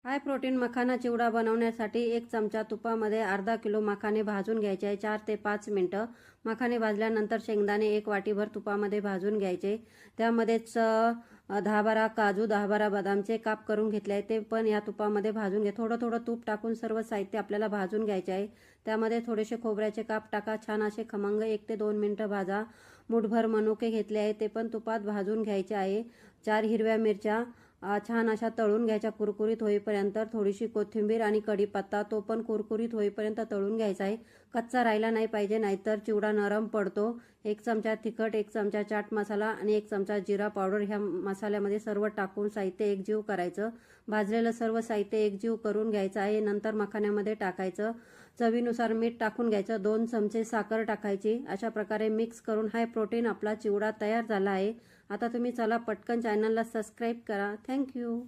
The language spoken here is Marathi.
हाय प्रोटीन मखाना चिवडा बनवण्यासाठी 1 चमचा तुपामध्ये अर्धा किलो मखाने भाजून घ्यायचे आहे 4 ते 5 मिनिटं। मखाने भाजल्यानंतर शेंगदाणे 1 वाटीभर तुपामध्ये भाजून घ्यायचे। त्यामध्येच 10-12 काजू 10-12 बदामचे काप करून घेतले आहे, ते पण या तुपामध्ये भाजून घ्या। थोडं थोडं तूप टाकून सर्व साहित्य आपल्याला भाजून घ्यायचे आहे। त्यामध्ये थोडेसे खोबऱ्याचे काप टाका, छान असे खमंग 1 ते 2 मिनिटं भाजा। मुठभर मनुके घेतले आहे, ते पण तुपात भाजून घ्यायचे आहे। 4 हिरव्या मिरच्या छान अशा तळून घ्यायच्या कुरकुरीत होईपर्यंत। थोडीशी कोथिंबीर आणि कढीपत्ता तो पण कुरकुरीत होईपर्यंत तळून घ्यायचा आहे, कच्चा राहिला नाही पाहिजे, नाहीतर चिवडा नरम पडतो। 1 चमचा तिखट, 1 चमचा चाट मसाला आणि 1 चमचा जिरा पावडर ह्या मसाल्यामध्ये सर्व टाकून साहित्य एकजीव करायचं। भाजलेलं सर्व साहित्य एकजीव करून घ्यायचं आहे। नंतर मखाण्यामध्ये टाकायचं, चवीनुसार मीठ टाकून घ्यायचं, 2 चमचे साखर टाकायची। अशा प्रकारे मिक्स करून हाय प्रोटीन आपला चिवडा तयार झाला आहे। आता तुम्ही चला पटकन चॅनलला सबस्क्राईब करा। थँक्यू।